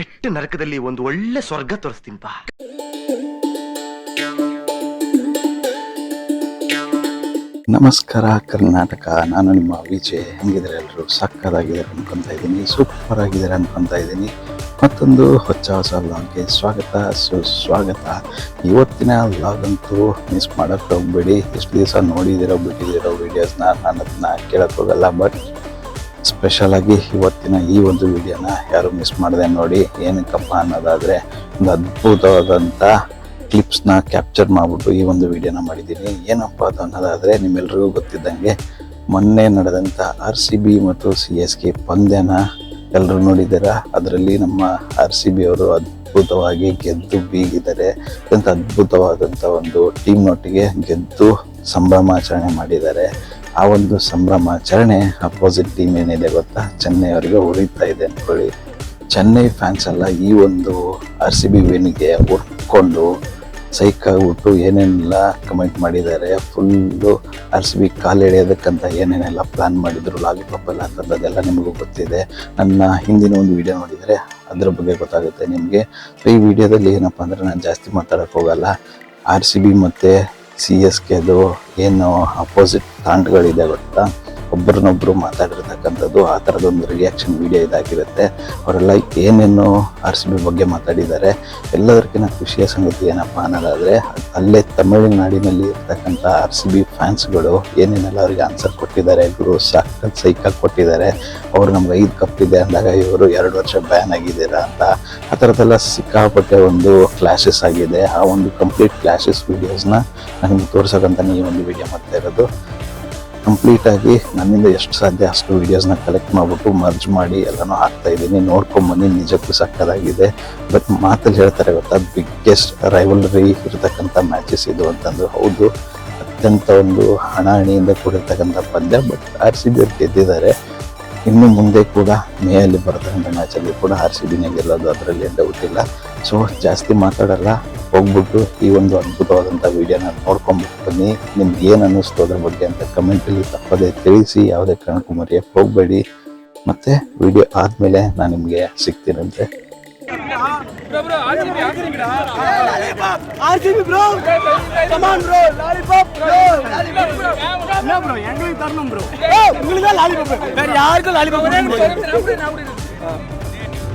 ಕೆಟ್ಟ ನರಕದಲ್ಲಿ ಒಂದು ಒಳ್ಳೆ ಸ್ವರ್ಗ ತೋರಿಸ್ತೀನಿ ಬಾ. ನಮಸ್ಕಾರ ಕರ್ನಾಟಕ, ನಾನು ನಿಮ್ಮ ವಿಜಯ್. ಹೆಂಗಿದ್ರೆ ಎಲ್ಲರೂ ಸಕ್ಕದಾಗಿದ್ದಾರೆ ಅನ್ಕೊತಾ ಇದ್ದೀನಿ, ಸೂಪರ್ ಆಗಿದ್ದಾರೆ ಅನ್ಕೊತಾ ಇದ್ದೀನಿ. ಮತ್ತೊಂದು ಹೊಸ ವ್ಲಾಗ್ಗೆ ಸುಸ್ವಾಗತ. ಇವತ್ತಿನ ವ್ಲಾಗ್ ಅಂತೂ ಮಿಸ್ ಮಾಡೋಕ್ಕೆ ಹೋಗ್ಬೇಡಿ. ಎಷ್ಟು ದಿವಸ ನೋಡಿದಿರೋ ಬಿಟ್ಟಿದ್ದೀರೋ ವೀಡಿಯೋಸ್ನ ನಾನು ಅದನ್ನ ಕೇಳಕ್ಕೆ ಹೋಗಲ್ಲ, ಬಟ್ ಸ್ಪೆಷಲಾಗಿ ಇವತ್ತಿನ ಈ ಒಂದು ವಿಡಿಯೋನ ಯಾರು ಮಿಸ್ ಮಾಡಿದೆ ನೋಡಿ. ಏನಕ್ಕಪ್ಪ ಅನ್ನೋದಾದರೆ, ಒಂದು ಅದ್ಭುತವಾದಂಥ ಕ್ಲಿಪ್ಸ್ನ ಕ್ಯಾಪ್ಚರ್ ಮಾಡಿಬಿಟ್ಟು ಈ ಒಂದು ವಿಡಿಯೋನ ಮಾಡಿದ್ದೀನಿ. ಏನಪ್ಪ ಅದು ಅನ್ನೋದಾದರೆ, ನಿಮ್ಮೆಲ್ರಿಗೂ ಗೊತ್ತಿದ್ದಂಗೆ ಮೊನ್ನೆ ನಡೆದಂಥ RCB ಮತ್ತು CSK ಪಂದ್ಯನ ಎಲ್ಲರೂ ನೋಡಿದ್ದೀರಾ. ಅದರಲ್ಲಿ ನಮ್ಮ RCB ಅವರು ಅದ್ಭುತವಾಗಿ ಗೆದ್ದು ಬೀಗಿದ್ದಾರೆ. ಅತ್ಯಂತ ಅದ್ಭುತವಾದಂಥ ಒಂದು ಟೀಮ್ನೊಟ್ಟಿಗೆ ಗೆದ್ದು ಸಂಭ್ರಮಾಚರಣೆ ಮಾಡಿದ್ದಾರೆ. ಆ ಒಂದು ಸಂಭ್ರಮಾಚರಣೆ ಅಪೋಸಿಟ್ ಟೀಮ್ ಏನಿದೆ ಗೊತ್ತಾ, ಚೆನ್ನೈ ಅವರಿಗೆ ಉರಿತಾ ಇದೆ ಅಂದ್ಕೊಳ್ಳಿ. ಚೆನ್ನೈ ಫ್ಯಾನ್ಸ್ ಎಲ್ಲ ಈ ಒಂದು RCB ವಿನ್ಗೆ ಹುಡ್ಕೊಂಡು ಸೈಕಾಗ್ಬಿಟ್ಟು ಏನೇನೆಲ್ಲ ಕಮೆಂಟ್ ಮಾಡಿದ್ದಾರೆ. ಫುಲ್ಲು RCB ಕಾಲು ಎಳೆಯೋದಕ್ಕಂತ ಏನೇನೆಲ್ಲ ಪ್ಲ್ಯಾನ್ ಮಾಡಿದ್ರು, ಲಾಲಿಪಾಪ್ ಎಲ್ಲ ತಂದದೆಲ್ಲ ನಿಮಗೂ ಗೊತ್ತಿದೆ. ನನ್ನ ಹಿಂದಿನ ಒಂದು ವಿಡಿಯೋ ನೋಡಿದರೆ ಅದ್ರ ಬಗ್ಗೆ ಗೊತ್ತಾಗುತ್ತೆ ನಿಮಗೆ. ಸೊ ಈ ವಿಡಿಯೋದಲ್ಲಿ ಏನಪ್ಪ ಅಂದರೆ, ನಾನು ಜಾಸ್ತಿ ಮಾತಾಡೋಕ್ಕೆ ಹೋಗಲ್ಲ. RCB ಮತ್ತು CSKದು ಏನು ಅಪೋಸಿಟ್ ತಾಂಡ್ಗಳಿದೆ ಗೊತ್ತಾ, ಒಬ್ಬರನ್ನೊಬ್ಬರು ಮಾತಾಡಿರ್ತಕ್ಕಂಥದ್ದು, ಆ ಥರದೊಂದು ರಿಯಾಕ್ಷನ್ ವಿಡಿಯೋ ಇದಾಗಿರುತ್ತೆ. ಅವರೆಲ್ಲ ಏನೇನು RCB ಬಗ್ಗೆ ಮಾತಾಡಿದ್ದಾರೆ. ಎಲ್ಲದಕ್ಕಿಂತ ಖುಷಿಯ ಸಂಗತಿ ಏನಪ್ಪ ಅನ್ನೋದಾದರೆ, ಅಲ್ಲೇ ತಮಿಳುನಾಡಿನಲ್ಲಿ ಇರ್ತಕ್ಕಂಥ RCB ಫ್ಯಾನ್ಸ್ಗಳು ಏನೇನೆಲ್ಲ ಅವ್ರಿಗೆ ಆನ್ಸರ್ ಕೊಟ್ಟಿದ್ದಾರೆ, ಗುರು ಸಾಕತ್ ಸೈಕಾಗಿ ಕೊಟ್ಟಿದ್ದಾರೆ. ಅವರು ನಮ್ಗೆ 5 ಕಪ್ ಇದೆ ಅಂದಾಗ ಇವರು 2 ವರ್ಷ ಬ್ಯಾನ್ ಆಗಿದ್ದೀರಾ ಅಂತ, ಆ ಥರದ್ದೆಲ್ಲ ಸಿಕ್ಕಾಪಟ್ಟೆ ಒಂದು ಕ್ಲಾಶಸ್ ಆಗಿದೆ. ಆ ಒಂದು ಕಂಪ್ಲೀಟ್ ಕ್ಲಾಶಸ್ ವೀಡಿಯೋಸ್ನ ನನಗೆ ತೋರ್ಸೋಕ್ಕಂತಾನೆ ಈ ಒಂದು ವಿಡಿಯೋ ಮಾಡ್ತಾ ಇರೋದು. ಕಂಪ್ಲೀಟಾಗಿ ನನ್ನಿಂದ ಎಷ್ಟು ಸಾಧ್ಯ ಅಷ್ಟು ವೀಡಿಯೋಸ್ನ ಕಲೆಕ್ಟ್ ಮಾಡಿಬಿಟ್ಟು ಮರ್ಜ್ ಮಾಡಿ ಎಲ್ಲನೂ ಹಾಕ್ತಾ ಇದ್ದೀನಿ. ನೋಡ್ಕೊಂಬನ್ನಿ, ನಿಜಕ್ಕೂ ಸಕ್ಕದಾಗಿದೆ. ಬಟ್ ಮಾತಲ್ಲಿ ಹೇಳ್ತಾರೆ ಗೊತ್ತಾ, ಬಿಗ್ಗೆಸ್ಟ್ ರೈವಲ್ರಿ ಇರತಕ್ಕಂಥ ಮ್ಯಾಚಸ್ ಇದು ಅಂತಂದು. ಹೌದು, ಅತ್ಯಂತ ಒಂದು ಹಣಾಹಣಿಯಿಂದ ಕೂಡಿರ್ತಕ್ಕಂಥ ಪಂದ್ಯ. ಬಟ್ RCB ಅವ್ರು ಗೆದ್ದಿದ್ದಾರೆ. ಇನ್ನು ಮುಂದೆ ಕೂಡ ಮೇಯಲ್ಲಿ ಬರ್ತಕ್ಕಂಥ ಮ್ಯಾಚಲ್ಲಿ ಕೂಡ RCBನೇ ಗೆಲ್ಲೋದು, ಅದರಲ್ಲಿ ಡೌಟ್ ಇಲ್ಲ. ಸೊ ಜಾಸ್ತಿ ಮಾತಾಡಲ್ಲ, ಹೋಗ್ಬಿಟ್ಟು ಈ ಒಂದು ಅದ್ಭುತವಾದಂಥ ವಿಡಿಯೋನ ನೋಡ್ಕೊಂಬಿಟ್ಟು ಬನ್ನಿ. ನಿಮ್ಗೆ ಏನು ಅನ್ನಿಸ್ತು ಅದ್ರ ಬಗ್ಗೆ ಅಂತ ಕಮೆಂಟಲ್ಲಿ ತಪ್ಪದೆ ತಿಳಿಸಿ. ಯಾವುದೇ ಕಾರಣಕ್ಕೂ ಮರೆಯೋಕ್ಕೆ ಹೋಗಬೇಡಿ. ಮತ್ತು ವಿಡಿಯೋ ಆದಮೇಲೆ ನಾನು ನಿಮಗೆ ಸಿಗ್ತೀನಂತೆ.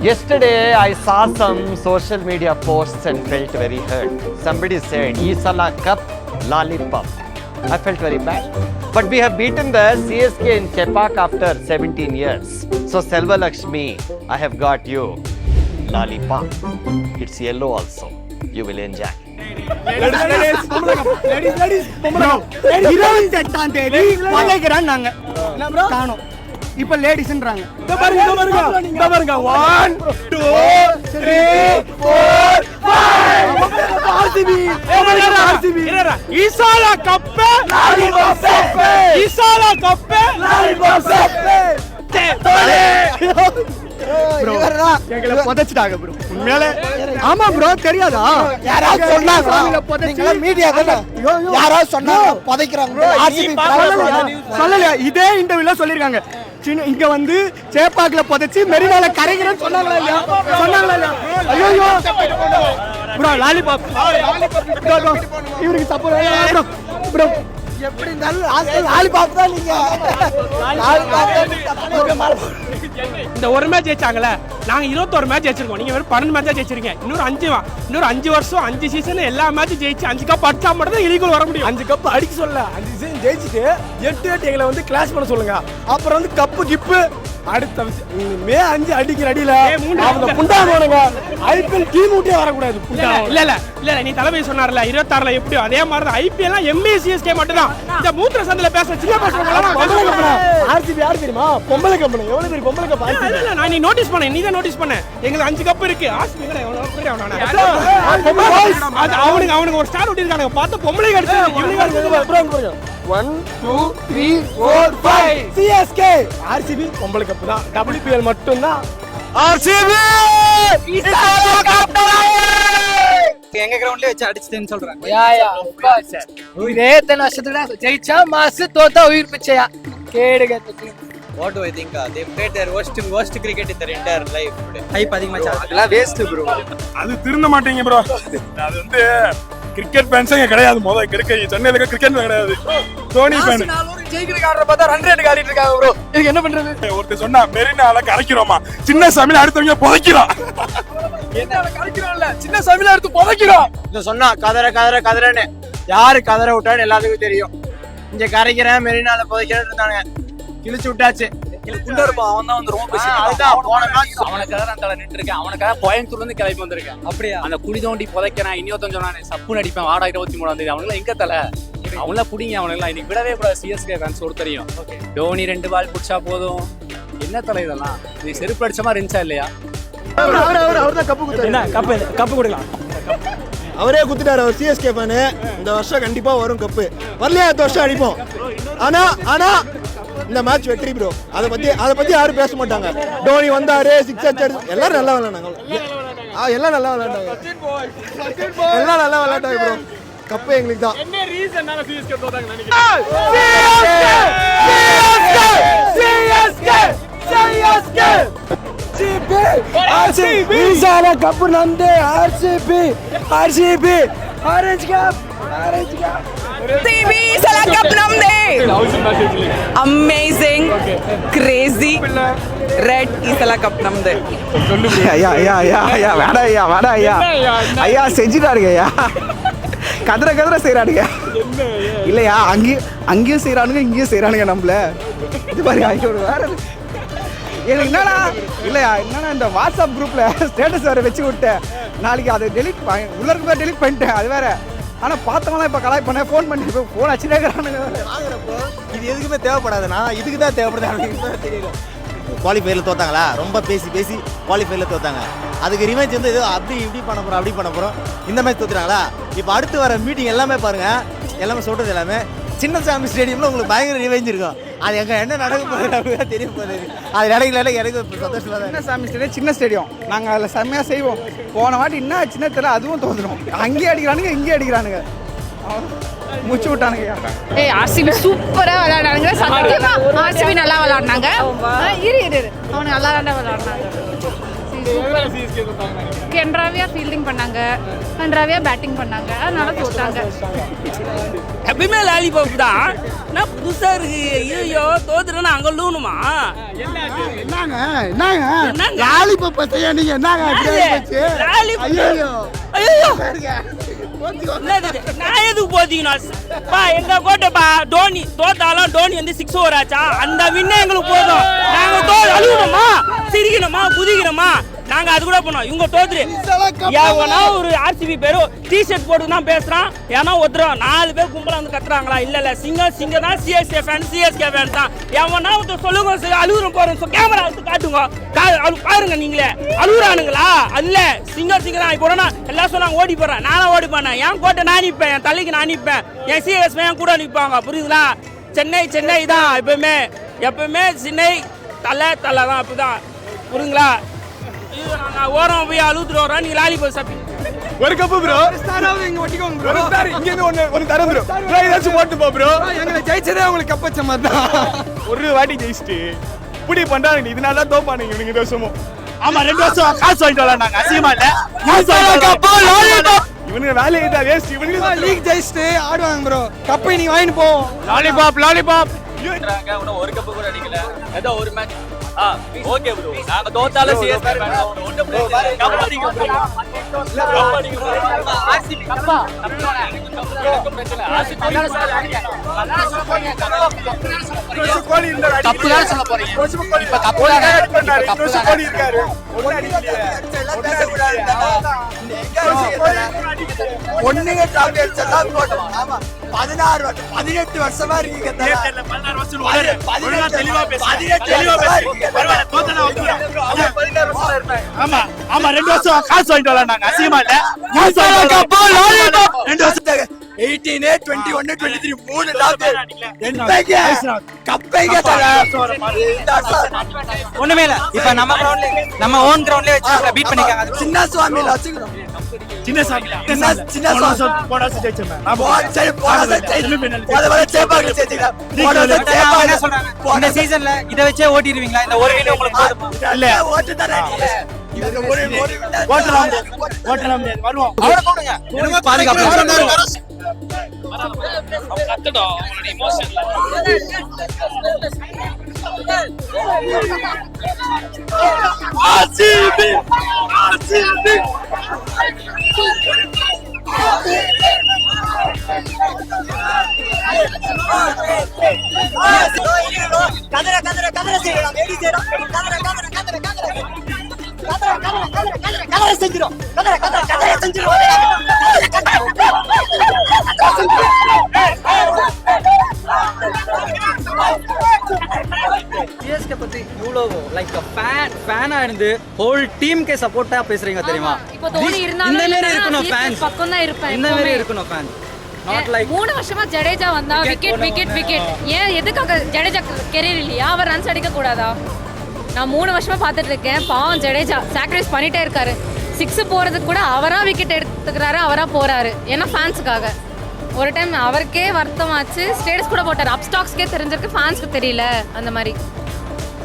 Yesterday I saw some social media posts and felt very hurt. Somebody said, "Isala Cup Lollipop." I felt very bad. But we have beaten the CSK in Chepak after 17 years. So Selva Lakshmi, I have got you Lollipop. It's yellow also. You will enjoy. இப்ப லேடிஸ்ன்றாங்க. பாருங்க 1 2 3 4 5 RCB ஈசாலா cup lollipop செப் ஈசாலா cup lollipop chef bro எங்களை புதைச்சிட்டாங்க bro. உண்மையிலே ஆமா bro, தெரியாதா? யாராவது சொன்னாங்க? நீங்க media தான, யாராவது சொன்னாங்க புதைக்கறாங்க. RCB சொல்லல, இதே இன்டர்வியூல சொல்லிருக்காங்க. இங்க வந்து சேப்பாக்ல புதைச்சி மெரினால கரைகிறேன்னு சொன்னாங்களா இல்லையா? சொன்னாங்களா இல்லையா? ஐயோ ப்ரோ, லாலிபாப் இவருக்கு சப்போர்ட் ப்ரோ. ப்ரோ எப்படி இருந்தாலும் லாலிபாப் தான். நீங்க இந்த ஒரு மேட்ச் ஜெயிச்சாங்கல்ல, நாங்க 21 மேட்ச் ஜெயிச்சிருக்கோம். நீங்க வெறும் 12 மேட்ச் ஜெயிச்சிருக்கீங்க. இன்னொரு 5 வருஷம் 5 சீசன் எல்லா மேட்சும் ஜெயிச்சு 5 கப் அடிச்சா மட்டும் தான் எலிக்குள் வர முடியும். 5 கப் அடிக்க சொல்ல, 5 சீசன் ஜெயிச்சுட்டு 8 எங்களை வந்து கிளாஸ் பண்ண சொல்லுங்க. அப்புறம் வந்து கப்பு கிப்பு அடுத்த மே 5 அடிக்கிற அடியில அவங்க புண்டாடுவானுங்க. IPL டீம் விட்டே வரக்கூடாது. இல்ல நீ தலைமை சொன்னார்ல 26ல எப்படியோ அதே மாதிரி தான் IPL MA CSK மட்டும் தான். இந்த மூத்திர சந்தில பேச சின்ன பசங்க RCB யார் தெரியுமா? பொம்பளை கம்பெனி. எவ்வளவு பெரிய பொம்பளை கம்பெனி? இல்ல நான் நீ நோட்டீஸ் பண்ணேன், நீ தான் நோட்டீஸ் பண்ண. எங்களுக்கு 5 கப் இருக்கு. RCB கிட்ட எவ்வளவு பெரிய அவனுக்கு ஒரு ஸ்டார் விட்டிருக்காங்க. பார்த்து பொம்பளை கடிச்சு இவனுங்க 1 2 3 4 5 CSK RCB பொம்பளை கப் தான். WPL மட்டும் தான் RCB ஈசாலா கப் எங்க கிரவுண்ட்லயே வச்சு அடிச்சிட்டேன்னு சொல்றாங்க. இதே எத்தனை வருஷத்துல ஜெயிச்சா மாசு தோத்தா உயிர் பிச்சையா கேடுங்க. What do I think? They played their worst cricket in their entire life today. Hype அதிகமாச்சு. அதெல்லாம் வேஸ்ட் ப்ரோ. அது திருந்த மாட்டீங்க ப்ரோ. அது வந்து கிரிக்கெட் ஃபேன்ஸே கிடையாது. முதல்ல கிரிக்கெட் சென்னையில இருக்க கிரிக்கெட் கிடையாது. தோனி ஃபேன். ஜெயிக்கிற ஆடுற பார்த்தா ரன் ரேட் காட்டிட்டு இருக்காங்க ப்ரோ. இதுக்கு என்ன பண்றது? ஒருத்தர் சொன்னா மெரினால கரைக்கிறோமா. சின்ன சாமியில அடுத்தவங்க புதைக்கிறோம். என்ன கரைக்கிறோம்ல. சின்ன சாமியில எடுத்து புதைக்கிறோம். இந்த சொன்னா கதறன்னு யாரு கதற விட்டான்னு எல்லாத்துக்கும் தெரியும். இங்க கரைக்கிறேன் மெரினால புதைக்கிறேன்னு இருந்தாங்க. கிழிச்சு விட்டாச்சு. குண்டா இருப்பான் அவன் தான் வந்து ரொம்ப பேசி. அதுதான் போன மேட்ச் அவனுக்காக நான் தலை நின்று இருக்கேன். அவனுக்காக கோயம்புத்தூர்ல இருந்து கிளம்பி வந்திருக்கேன். அப்படியா? அந்த குழி தோண்டி புதைக்கிறேன். இன்னொருத்தன் சொன்னானே சப்பு நடிப்பேன் வாடா 23 அவனுக்கு எங்க தலை அவங்களாம் புடிங்க. அவனுக்கு இன்னைக்கு விடவே கூடாது. சிஎஸ்கே ஃபேன்ஸ் ஒருத்தரையும் டோனி 2 பால் பிடிச்சா போதும். என்ன தலை இதெல்லாம்? இது செருப்பு அடிச்ச மாதிரி இருந்துச்சா இல்லையா? அவர்தான் கப்பு குடுத்தாரு. கப்பு கொடுக்கலாம். அவரே குத்துட்டாரு. அவர் சிஎஸ்கே ஃபேனு. இந்த வருஷம் கண்டிப்பா வரும் கப்பு. வரலையா இந்த வருஷம் அடிப்போம். ஆனா இந்த மேட்ச் வெற்றி ப்ரோ. அதை பத்தி யாரும் பேச மாட்டாங்க. டோனி வந்தாரு 6 அடிச்சாரு. எல்லாரும் நல்லா விளையாண்டாங்க. எல்லாம் நல்லா விளையாண்டாங்க. எல்லாம் நல்லா விளையாண்டாங்க ப்ரோ. கப்பு எங்களுக்கு தான். என்ன ரீசன்னால சிஎஸ்கே தோத்தாங்க நினைக்கிறேன்? Cup Nandu RCB orange cup CB salah cup namde. Amazing, crazy, red salah cup namde. ஐயா வேடா ஐயா செஞ்சுட்டாருங்க ஐயா. கதற செய்யறானுங்க இல்லையா? அங்கேயும் செய்யறானுங்க இங்கேயும் செய்யறானுங்க. நம்மள இது மாதிரி ஐயோ வேற எனக்கு என்னன்னா இல்லையா என்னன்னா இந்த வாட்ஸ்அப் குரூப்ல ஸ்டேட்டஸ் வேற வச்சு விட்டேன். நாளைக்கு அதை டெலிட் உள்ள இருக்க டெலிட் பண்ணிட்டேன். அது வேற. ஆனா பார்த்தவங்களாம் இப்ப கலாய் பண்ண ஃபோன் பண்ணி ஃபோன் அடிச்சுட்டேங்கிறானுங்க. இது எதுக்குமே தேவைப்படாதுண்ணா. இதுக்கு தான் தேவைப்படுது. தெரியல. குவாலிஃபயர்ல தோத்தாங்களா? ரொம்ப பேசி குவாலிஃபயர்ல தோத்தாங்க. அதுக்கு ரிவெஞ்ச் வந்து ஏதோ அப்படி பண்ண போறோம். இந்த மாதிரி தோத்துறாங்களா? இப்போ அடுத்து வர மீட்டிங் எல்லாமே பாருங்க. எல்லாமே சொல்றது எல்லாமே சின்னசாமி ஸ்டேடியம்ல உங்களுக்கு பயங்கர ரிவெஞ்ச் இருக்கும். அது எங்க என்ன நடக்க போகுது தெரிய போகுது. அது நடக்கல எனக்கு சந்தோஷமா தான். சின்னசாமி ஸ்டேடியம் சின்ன ஸ்டேடியம். நாங்கள் அதில் செம்மையாக செய்வோம். போன வாட்டி என்ன சின்ன தெரியல அதுவும் தோத்துடும். அங்கேயே அடிக்கிறானுங்க இங்கேயே அடிக்கிறானுங்க. முச்சு விட்டானுங்க. RCB சூப்பரா விளையாடுறாங்க. சத்தியமா RCB நல்லா விளையாடுனாங்க. இரு அவனுங்க நல்லா விளையாடுனாங்க. கென்ராவியா ஃபீல்டிங் பண்ணாங்க. கென்ராவியா பேட்டிங் பண்ணாங்க. அதனால தோத்தாங்க. எப்பயுமே லாலிபாப் தான். நான் புதுசா இருக்கு. ஐயோ தோத்துறேன்னு அங்க லூணுமா? என்னங்க லாலிபாப் பத்தியா நீங்க என்னங்க ஐயோ நான் எதுக்கு போத்தீங்கப்பா? எங்க கோட்டைப்பா டோனி தோத்தாலும் டோனி வந்து 6 ஓவர் ஆச்சா? அந்த வின்ன எங்களுக்கு போதும். நாங்க அழுகணுமா சிரிக்கணுமா குதிக்கணுமா? நாங்க அது கூட பண்ணோம். இவங்க தோத்துரு எவனா ஒரு RCB பேரும் டிஷர்ட் போட்டு தான் பேசுறான். ஏன்னா ஒருத்தரும் 4 பேர் கும்பலா வந்து கத்துறாங்களா? இல்ல சிங்க தான் சிஎஸ்கே ஃபேன் தான். எவனா ஒருத்தர் சொல்லுங்க அழுகுறோம் போறோம். கேமரா எடுத்து காட்டுங்க. பாருங்க நீங்களே அழுகுறானுங்களா? அல்ல சிங்க தான். இப்போ எல்லாம் சொன்னாங்க ஓடி போறேன். நானும் ஓடி போனேன். என் கோட்டை நான் நிற்பேன். என் தலைக்கு நான் நிற்பேன். என் சிஎஸ் என் கூட நிற்பாங்க. புரியுதுங்களா? சென்னை தான் எப்பவுமே சென்னை தலை தான். அப்படிதான் புரியுங்களா? நான் ஓரம் போய் அழுத்துட்டு வரோம். நீங்க லாலிபாப் சாப்பிட்டு ஒரு கப்பு ப்ரோ. ஸ்டாராவது இங்க ஒட்டிக்கோங்க ப்ரோ. ஒரு ஸ்டார் இங்க இருந்து ஒன்னு தரம் ப்ரோ. ஏதாச்சும் போட்டு போ ப்ரோ. எங்களை ஜெயிச்சதே உங்களுக்கு கப் வச்ச மாதிரி தான். ஒரு வாட்டி ஜெயிச்சிட்டு இப்படி பண்றாங்க. இதனால தான் தோப்பானுங்க இவனுங்க 2 வருஷமும். ஆமா 2 வருஷம் காசு வாங்கிட்டு வரலாம்னாங்க. அசிங்கமா இல்ல? இவனுங்க வேலையை தான் வேஸ்ட். இவனுங்க லீக் ஜெயிச்சிட்டு ஆடுவாங்க ப்ரோ. கப்பை நீ வாங்கிட்டு போ. லாலிபாப் ஒரு கப்பு கூட அடிக்கல. ஏதோ ஒரு மேட்ச் ஓகே ப்ரோ. நாங்க தோத்தால சிஎஸ்கே ஃபேன் ஒண்ணு கப் அடிக்க ப்ரோ. RCB கப்பா எனக்கு பிரச்சனை. RCB கோலி இந்த கப்பு தான் சொல்ல போறீங்க. இப்ப கப்பு கோலி இருக்காரு. ஒண்ணுங்க டாப் அடிச்சதா போட்டோம். ஆமா 18 வருஷமா இருக்கீங்க. 16 வருஷம் ஒழுங்கா தெளிவா பேசு. பரவாயில்ல தோத்தனா ஒத்துறேன். 16 வருஷம் இருப்பேன். ஆமா 2 வருஷம் காசு வாங்கிட்டு வரலாம்னாங்க. அசிங்கமா இல்ல? 2 வருஷம் 18 21 23 மூணு டாப் என்பைங்க கப்பைங்க தல ஒண்ணுமே இல்ல. இப்ப நம்ம கிரவுண்ட்ல நம்ம ஓன் கிரவுண்ட்ல வச்சு பீட் பண்ணிருக்காங்க. சின்ன சுவாமில வச்சுக்கிறோம். சின்ன சுவாமி போனஸ் ஜெயிச்சோம். இந்த சீசன்ல இத வச்சே ஓட்டிடுவீங்களா? இந்த ஒரு வீடியோ உங்களுக்கு போதுமா? இல்ல ஓட்டு தரேன். ஓட்டலாம் வருவோம். அவரை கூடுங்க. பாதுகாப்பு சிஎஸ்கே பத்தி இவ்வளோ லைக் ஃபேனா இருந்து ஹோல் டீமுக்கே சப்போர்ட்டா பேசுறீங்க தெரியுமா? இப்போ தோனி இருந்தாலும் இந்த மாதிரி இருக்கணும் ஃபேன்ஸ். பக்கம் தான் இருப்பேன். இந்த மாதிரி இருக்கணும் ஃபேன். நாட் லைக் 3 வருஷமா ஜடேஜா வந்தா விக்கெட் ஏன் எதுக்காக ஜடேஜா கெரியர் இல்லையா? அவர் ரன்ஸ் அடிக்க கூடாதா? நான் 3 வருஷமா பார்த்துட்டு இருக்கேன். பாவம் ஜடேஜா சாக்ரிஃபைஸ் பண்ணிட்டே இருக்காரு. 6 போறதுக்கு கூட அவரா விக்கெட் எடுத்துக்கிறாரு, அவரா போறாரு. ஏன்னா ஃபேன்ஸுக்காக. ஒரு டைம் அவருக்கே வருத்தமாச்சு, ஸ்டேட்டஸ் கூட போட்டார். அப்ஸ்டாக்ஸ்க்கே தெரிஞ்சிருக்கு, ஃபேன்ஸ்க்கு தெரியல அந்த மாதிரி.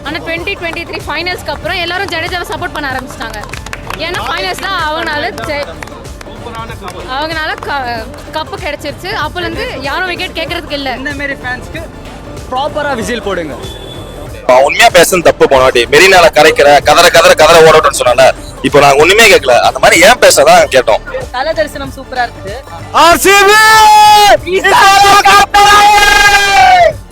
ஆனால் 2023 ஃபைனல்ஸ்க்கு அப்புறம் எல்லாரும் ஜடேஜாவை சப்போர்ட் பண்ண ஆரம்பிச்சிட்டாங்க. ஏன்னா ஃபைனல்ஸ்ல அவங்கனால கப்பு கிடைச்சிருச்சு. அப்போலேருந்து யாரும் விக்கெட் கேட்கறதுக்கு இல்லை. இந்த மாதிரி ஃபேன்ஸ்க்கு ப்ராப்பரா விசில் போடுங்க. உண்மையா பேசுறது தப்பு. போனாட்டி மெரினால கரைக்கிற கதற ஓடட்டும்னு சொன்னால இப்போ நாங்க ஒண்ணுமே கேட்கல. அந்த மாதிரி ஏன் பேசதான் கேட்டோம். தல தரிசனம் சூப்பரா இருக்கு.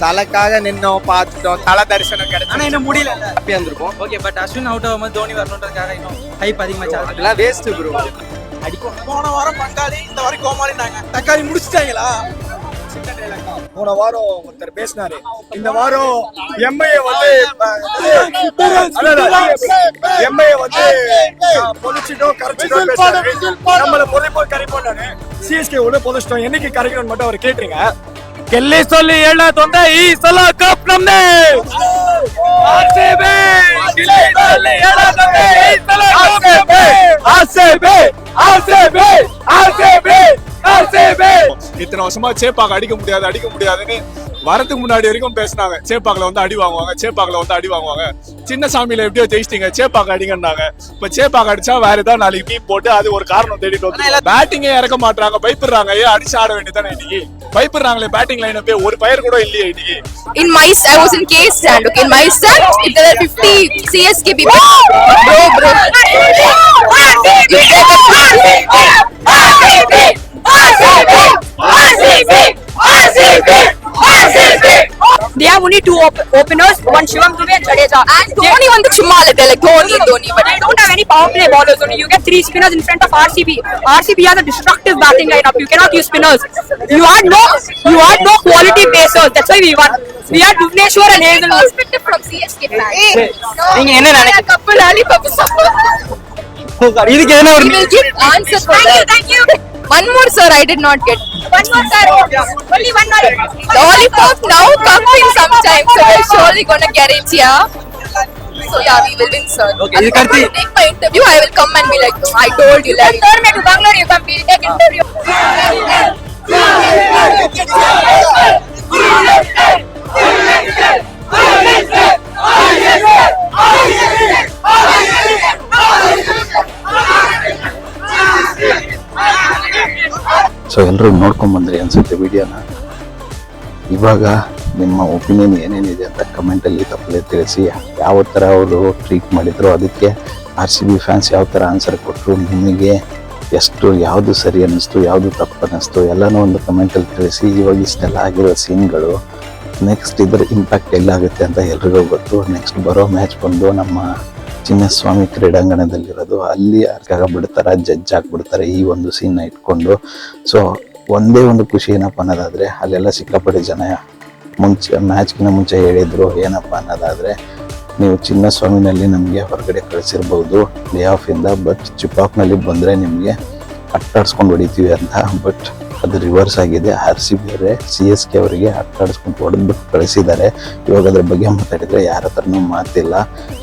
தலைக்காக நின்னோம், பார்த்துட்டோம், தலை தரிசனம் கிடைச்சு. ஆனா இன்னும் முடியல. ஹாப்பியா இருந்திருக்கும். ஓகே, பட் அஸ்வின் அவுட் ஆகும்போது தோனி வரணுன்றதுக்காக இன்னும் ஹைப் அதிகமாச்சு. அதெல்லாம் வேஸ்ட் ப்ரோ. அடிக்கும். போன வாரம் பங்காளி, இந்த வாரம் கோமாளினாங்க. தக்காளி முடிச்சிட்டாங்களா? போன வாரம் ஒருத்தர் பேசினாரு, இந்த வாரம் எம்ஐஏ வந்து பொதிச்சிட்டோம் கரைச்சிட்டோம், நம்மள பொதைப்போம் கரைப்போம். சிஎஸ்கே உள்ள பொதிச்சிட்டோம், என்னைக்கு கரைக்கணும் மட்டும் அவர் கேட்டுருங்க. ಗೆಲ್ಲಿ ಸೊಲ್ಲಿ ಹೇಳ ತೊಂದ್ರೆ ಈ ಸಲ ಕಪ್ ನಮ್ದೆ. ಆರ್ಸಿಬಿ ಗೆಲ್ಲಿ ಸೊಲ್ಲಿ ಹೇಳ ತೊಂದ್ರೆ ಈ ಸಲ ஆர்சிபி இத்தனை வருஷமா சேப்பாக அடிக்க முடியாதுன்னு வரதுக்கு முன்னாடி வரைக்கும் பேசினாங்க. சேப்பாக்கில் வந்து அடி வாங்குவாங்க. சின்ன சாமியில எப்படியோ ஜெயிச்சிட்டீங்க, சேப்பாக்க அடிங்கன்னாங்க. இப்ப சேப்பாக்க அடிச்சா வேற ஏதாவது நாளைக்கு டீம் போட்டு அது ஒரு காரணம் தேடிட்டு வந்து பேட்டிங்கே இறக்க மாட்டாங்க, பயப்படுறாங்க. ஏன் அடிச்சு ஆட வேண்டியதானே? இன்னைக்கு பயப்படுறாங்களே பேட்டிங் லைன் அப்பே ஒரு பயர் கூட இல்லையே இன்னைக்கு. In my I was in case stand. Okay, in my stand, if there are 50 CSK people, bro. They have only 2 openers, one Shivam Dube and Jadeja. And Dhoni wants to chumma like Dhoni, but they don't have any power play bowlers. Only you get 3 spinners in front of RCB. RCB has a destructive batting lineup. You cannot use spinners. You had no quality pacers. That's why we won. We had Bhuvneshwar and Hazelwood. Perspective from CSK fans. நீங்க என்ன நினைக்கிறீங்க? Couple lollipop. இதுக்கு என்ன ஒரு Answer for that. Thank you. One more, sir. I did not get. One more, sir. Only one lollipop. Lollipop now coming sometime, so we're surely gonna get it, yeah. So yeah, we will win, sir. Okay, you can see. Take my interview. I will come and be like, I told you. Like, turn me to Bangalore. You come. We'll take interview. So ಎಲ್ಲರೂ ನೋಡ್ಕೊಂಬಂದ್ರಿ ಅನ್ಸುತ್ತೆ ವಿಡಿಯೋನ. ಇವಾಗ ನಿಮ್ಮ opinion ಏನೇನಿದೆ ಅಂತ ಕಮೆಂಟಲ್ಲಿ ತಪ್ಪದೆ ತಿಳಿಸಿ. ಯಾವ ಥರ ಅವರು ಟ್ರೀಟ್ ಮಾಡಿದ್ರು, ಅದಕ್ಕೆ RCB ಫ್ಯಾನ್ಸ್ ಯಾವ ಥರ ಆನ್ಸರ್ ಕೊಟ್ಟರು, ನಿಮಗೆ ಎಷ್ಟು ಯಾವುದು ಸರಿ ಅನ್ನಿಸ್ತು, ಯಾವುದು ತಪ್ಪು ಅನ್ನಿಸ್ತು ಎಲ್ಲನೂ ಒಂದು ಕಮೆಂಟಲ್ಲಿ ತಿಳಿಸಿ. ಇವಾಗ ಇಷ್ಟೆಲ್ಲ ಆಗಿರೋ ಸೀನ್ಗಳು ನೆಕ್ಸ್ಟ್ ಇದರ ಇಂಪ್ಯಾಕ್ಟ್ ಎಲ್ಲಾಗುತ್ತೆ ಅಂತ ಎಲ್ರಿಗೂ ಗೊತ್ತು. ನೆಕ್ಸ್ಟ್ ಬರೋ ಮ್ಯಾಚ್ ಬಂದು ನಮ್ಮ ಚಿನ್ನಸ್ವಾಮಿ ಕ್ರೀಡಾಂಗಣದಲ್ಲಿರೋದು. ಅಲ್ಲಿ ಬಿಡ್ತಾರೆ, ಜಡ್ಜ್ ಆಗಿಬಿಡ್ತಾರೆ ಈ ಒಂದು ಸೀನ್ನ ಇಟ್ಕೊಂಡು. ಸೊ ಒಂದೇ ಒಂದು ಖುಷಿ ಏನಪ್ಪ ಅನ್ನೋದಾದರೆ, ಅಲ್ಲೆಲ್ಲ ಸಿಕ್ಕಾಪಟ್ಟೆ ಜನ ಮ್ಯಾಚ್ಗಿಂತ ಮುಂಚೆ ಹೇಳಿದ್ರು ಏನಪ್ಪ ಅನ್ನೋದಾದರೆ, ನೀವು ಚಿನ್ನಸ್ವಾಮಿನಲ್ಲಿ ನಮಗೆ ಹೊರಗಡೆ ಕಳಿಸಿರ್ಬೋದು ಪ್ಲೇ ಆಫಿಂದ, ಬಟ್ ಚಿಪಾಕ್ನಲ್ಲಿ ಬಂದರೆ ನಿಮಗೆ ಅಟ್ಟಾಡ್ಸ್ಕೊಂಡು ಹೊಡಿತೀವಿ ಅಂತ. ಬಟ್ ಅದು ರಿವರ್ಸ್ ಆಗಿದೆ. RCB ಅವರೇ CSK ಅವರಿಗೆ ಆಟಾಡಿಸ್ಕೊಂಡು ಹೊಡೆದ್ಬಿಟ್ಟು ಕಳಿಸಿದ್ದಾರೆ. ಇವಾಗ ಅದ್ರ ಬಗ್ಗೆ ಮಾತಾಡಿದ್ರೆ ಯಾರ ಹತ್ರನೂ ಮಾತಿಲ್ಲ,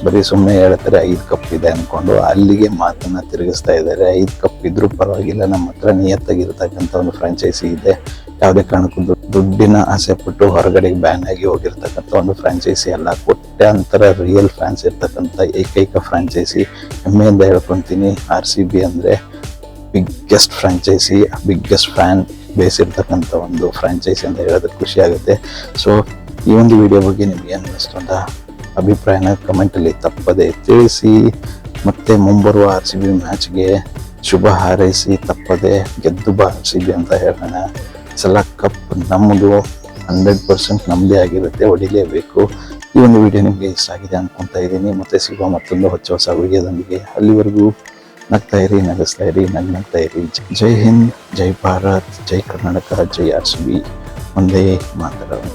ಬರೀ ಸುಮ್ಮನೆ ಹೇಳ್ತಾರೆ 5 ಕಪ್ ಇದೆ ಅನ್ಕೊಂಡು ಅಲ್ಲಿಗೆ ಮಾತನ್ನ ತಿರುಗಿಸ್ತಾ ಇದ್ದಾರೆ. 5 ಕಪ್ ಇದ್ರೂ ಪರವಾಗಿಲ್ಲ, ನಮ್ಮ ಹತ್ರ ನಿಯತ್ತಾಗಿರ್ತಕ್ಕಂಥ ಒಂದು ಫ್ರಾಂಚೈಸಿ ಇದೆ, ಯಾವುದೇ ಕಾರಣಕ್ಕೂ ದುಡ್ಡಿನ ಆಸೆ ಪಟ್ಟು ಹೊರಗಡೆಗೆ ಬ್ಯಾನ್ ಆಗಿ ಹೋಗಿರ್ತಕ್ಕಂಥ ಒಂದು ಫ್ರಾಂಚೈಸಿ ಅಲ್ಲ. ಕೋಟ್ಯಾಂತರ ರಿಯಲ್ ಫ್ಯಾನ್ಸ್ ಇರ್ತಕ್ಕಂಥ ಏಕೈಕ ಫ್ರಾಂಚೈಸಿ. ಹೆಮ್ಮೆಯಿಂದ ಹೇಳ್ಕೊತೀನಿ, RCB ಅಂದರೆ biggest franchise, biggest fan base ಇರ್ತಕ್ಕಂಥ ಒಂದು ಫ್ರಾಂಚೈಸಿ ಅಂತ ಹೇಳೋದಕ್ಕೆ ಖುಷಿ ಆಗುತ್ತೆ. ಸೊ ಈ ಒಂದು ವಿಡಿಯೋ ಬಗ್ಗೆ ನಿಮ್ಗೆ ಏನು ಅನ್ನಿಸ್ತು ಅಂತ ಅಭಿಪ್ರಾಯನ ಕಮೆಂಟಲ್ಲಿ ತಪ್ಪದೆ ತಿಳಿಸಿ. ಮತ್ತು ಮುಂಬರುವ RCB ಮ್ಯಾಚ್ಗೆ ಶುಭ ಹಾರೈಸಿ, ತಪ್ಪದೆ ಗೆದ್ದು ಬಾ RCB ಅಂತ ಹೇಳೋಣ. ಸಲ ಕಪ್ ನಮ್ಮದು 100% ನಮ್ಮದೇ ಆಗಿರುತ್ತೆ, ಹೊಡಿಲೇಬೇಕು. ಈ ಒಂದು ವಿಡಿಯೋ ನಿಮಗೆ ಇಷ್ಟ ಆಗಿದೆ ಅನ್ಕೊತಾ ಇದ್ದೀನಿ. ಮತ್ತೆ ಸಿಗುವ ಮತ್ತೊಂದು ಹೊಸ ವಿಡಿಯೋದೊಂದಿಗೆ. ಅಲ್ಲಿವರೆಗೂ ನಗ್ತಾ ಇರಿ, ನಗಿಸ್ತಾ ಇರಿ, ನಗ್ತಾ ಇರಿ. ಜೈ ಹಿಂದ್, ಜೈ ಭಾರತ್, ಜೈ ಕರ್ನಾಟಕ, ಜೈ RCB. ಒಂದೇ ಮಾತರಂ.